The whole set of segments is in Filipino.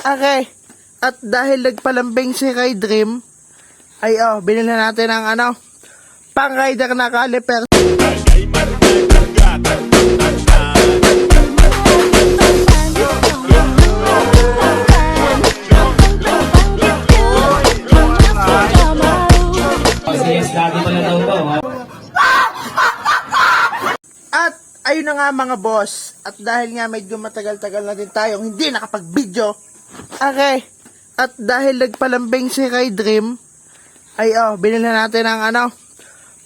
Okay. At dahil nagpalambing si Kay Dream, ay binili natin ang pang-rider na caliper. At ayun na nga mga boss, at dahil nga medyo matagal-tagal na din tayong hindi nakapag-video, okay, at dahil nagpalambing si Kay Dream, ay binili natin ang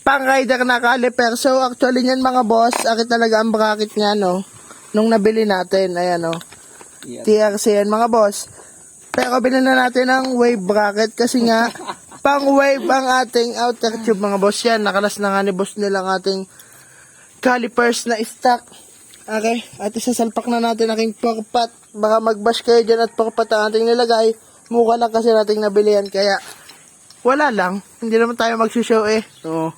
pang-rider na caliper. So actually yan mga boss, akit talaga ang bracket niya nung nabili natin, ayan TRC yan mga boss. Pero binili natin ang wave bracket kasi nga pang wave ang ating outer tube mga boss. Yan, nakalas na nga ni boss nilang ating calipers na stock. Okay, at isasalpak na natin aking porpat. Baka mag-bash kayo dyan at porpat ang ating nilagay. Mukha lang kasi nating nabili yan, kaya wala lang. Hindi naman tayo magsushow So,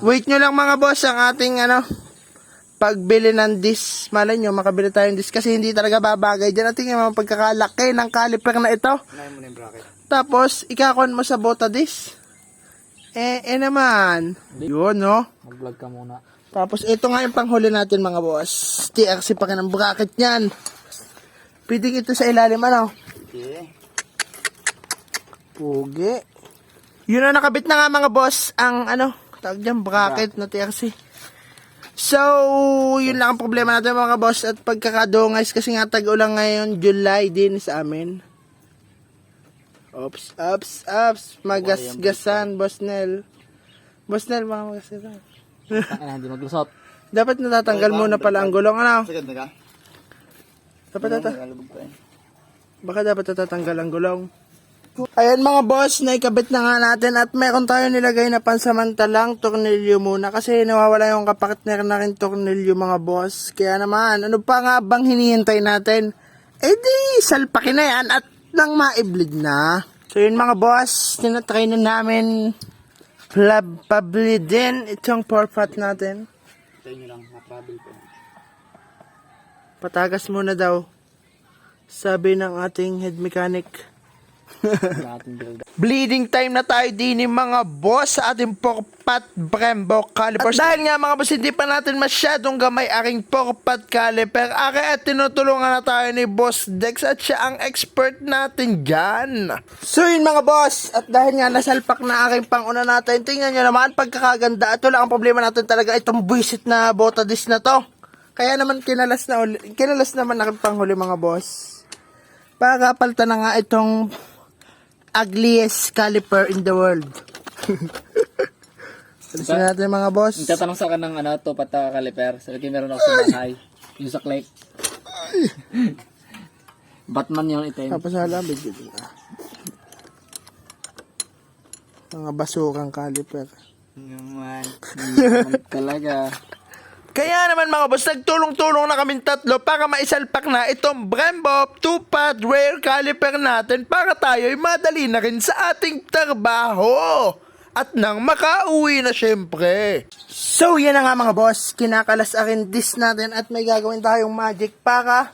wait nyo lang mga boss ang ating pagbili ng disc. Malay nyo, makabili tayong disc kasi hindi talaga babagay dyan. At tingnan mo pagkakalaki ng caliper na ito. Tapos, ikakon mo sa bota disc. Naman. Yun, Mag-vlog ka muna. Tapos, ito nga yung panghuli natin mga boss. TRC pa ka ng bracket niyan. Pwedeng ito sa ilalim, Okay. Pugi. Yun na, nakabit na nga mga boss ang tawag dyan, bracket na TRC. So, yun lang ang problema natin mga boss at pagkakadungais kasi nga tag-ulang ngayon, July din sa amin. Ops. Magasgasan, Boss Nel. Boss Nel, mga magasgasan. Hindi maglusot. Dapat natatanggal muna pala ang gulong, Sagad na ka? Baka dapat natatanggal ang gulong. Ayan mga boss, naikabit na nga natin at meron tayo nilagay na pansamantalang tornilyo muna kasi nawawala yung kapakitner na rin tornilyo mga boss. Kaya naman, ano pa nga bang hinihintay natin? Di, salpakin na yan at nang maiblid na. So yun mga boss, tinatry na namin pablidin itong porpat natin. Tayo nyo lang, matravel po. Patagas muna daw, sabi ng ating head mechanic. Bleeding time na tayo din mga boss sa ating porpat Brembo calipers. At dahil nga mga boss, hindi pa natin masyadong gamay aking porpat caliper. At tinutulungan na tayo ni Boss Dex at siya ang expert natin dyan. So yun mga boss, at dahil nga nasalpak na aking panguna natin, tingnan nyo naman pagkakaganda. Ito lang ang problema natin talaga, itong buisit na bota disc na to. Kaya naman kinalas naman aking panghuli mga boss. Para palitan na nga itong ugliest caliper in the world. Alisin natin mga boss. Nagtatanong sa akin ng to pata caliper. Sabi ko meron ako sa bahay. Yung sa click. Batman yung item. Tapos alam, bigyan na. Mga basurang caliper. Naman talaga. Kaya naman mga boss, nagtulong-tulong na kaming tatlo para maisalpak na itong Brembo 2-pad rear caliper natin para tayo'y madali na rin sa ating trabaho. At nang makauwi na syempre. So yan na nga mga boss, kinakalas akin disc natin at may gagawin tayong magic para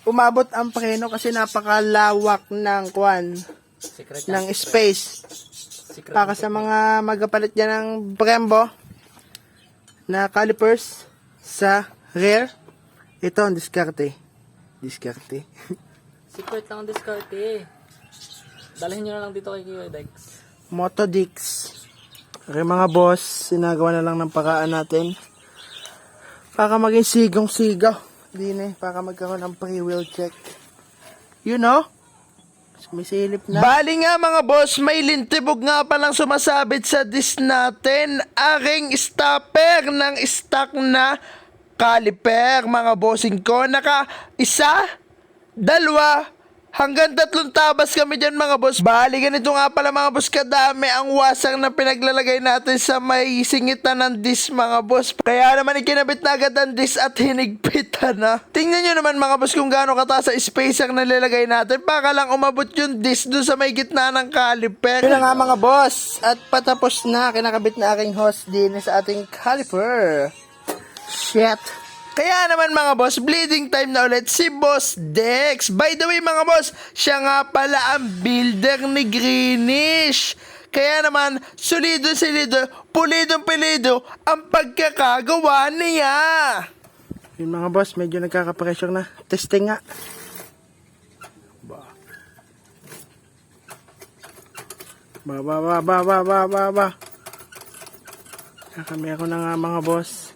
umabot ang preno kasi napakalawak ng ng space. Para sa mga magapalit dyan ng Brembo na calipers sa rear, ito ang diskarte. Secret lang ang diskarte. Dalhin nyo na lang dito kay Kuya Dex. Motodix. Okay mga boss, sinagawa na lang ng paraan natin para maging sigong-sigaw din para magkaroon ng pre-wheel check. You know? Sumisilip na. Bali nga mga boss, may lintibog nga palang sumasabit sa disc natin. Aking stopper ng stock na caliper mga bossing ko. Naka isa, dalawa, hanggang 3 tabas kami dyan mga boss. Bali ganito nga pala mga boss kadami ang wasang na pinaglalagay natin sa may singitan ng disc mga boss. Kaya naman ikinabit na agad ang disc at hinigpitan na. Tingnan nyo naman mga boss kung gaano kataas sa space ang nalalagay natin para lang umabot yung disc dun sa may gitna ng caliper. Yun na nga mga boss, at patapos na, kinakabit na aking hose din sa ating caliper. Shit. Kaya naman mga boss, bleeding time na ulit si Boss Dex. By the way mga boss, siya nga pala ang builder ni Greenish. Kaya naman, solido, pulidong-pulido ang pagkakagawa niya. Yun mga boss, medyo nagkaka-pressure na. Testing nga. Ba. Kakami ako na nga mga boss.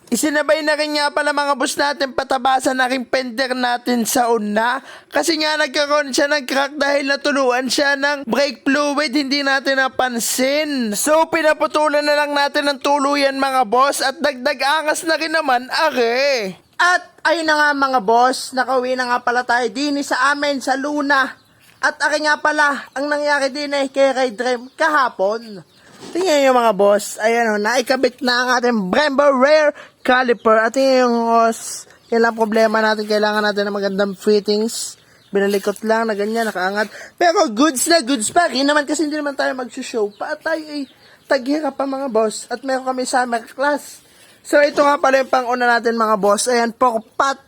Isinabay na rin nga pala mga boss natin patabasan na rin fender natin sa una. Kasi nga nagkaroon siya ng crack dahil natuluan siya ng brake fluid, hindi natin napansin. So pinaputulan na lang natin ng tuluyan mga boss at dagdag angas na rin naman are. At ayun na nga mga boss, nakauwi na nga pala tayo din sa amin sa Luna. At ari nga pala, ang nangyari din kay Ray Dream kahapon. Tingnan nyo mga boss, ayan o, naikabit na ang ating Brembo Rare Caliper. At tingnan yung hose, yan lang problema natin, kailangan natin ng magandang fittings. Binalikot lang na ganyan, nakaangat. Pero goods na goods pa rin naman kasi hindi naman tayo mag-show pa. At tayo ay taghirap pa mga boss. At meron kami summer class. So ito nga pala yung pang-una natin mga boss. Ayan, pork-pot.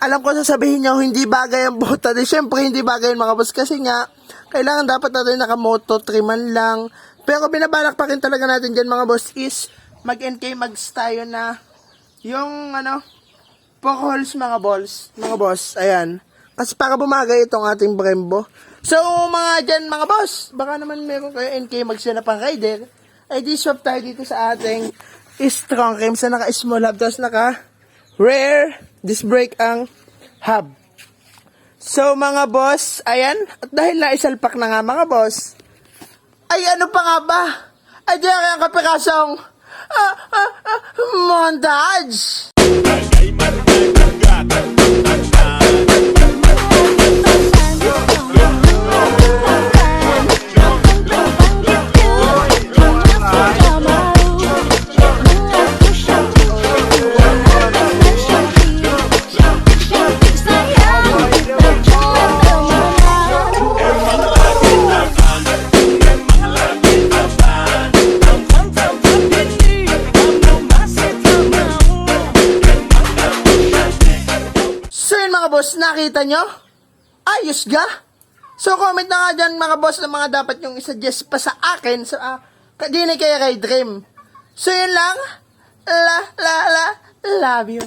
Alam ko sasabihin nyo, hindi bagay ang buta. Siyempre, hindi bagay mga boss. Kasi nga, kailangan dapat natin nakamoto, triman lang. Pero binabalak pa rin talaga natin dyan mga boss is mag-NK mags tayo na yung pork holes mga boss. Ayan. Kasi para bumagay itong ating Brembo. So, mga dyan mga boss, baka naman meron kayo NK mags na pang rider. Ay di swap tayo dito sa ating strong rims na naka-small hub. Tapos naka-rare disc brake ang hub. So mga boss, ayan. At dahil naisalpak na nga mga boss, ay ano pa nga ba? Ay di ang kapirasong montage. Nakita nyo? Ayos ga? So comment na nga dyan mga boss na mga dapat yung isuggest pa sa akin sa di na kay Ray Dream. So yun lang. Love you.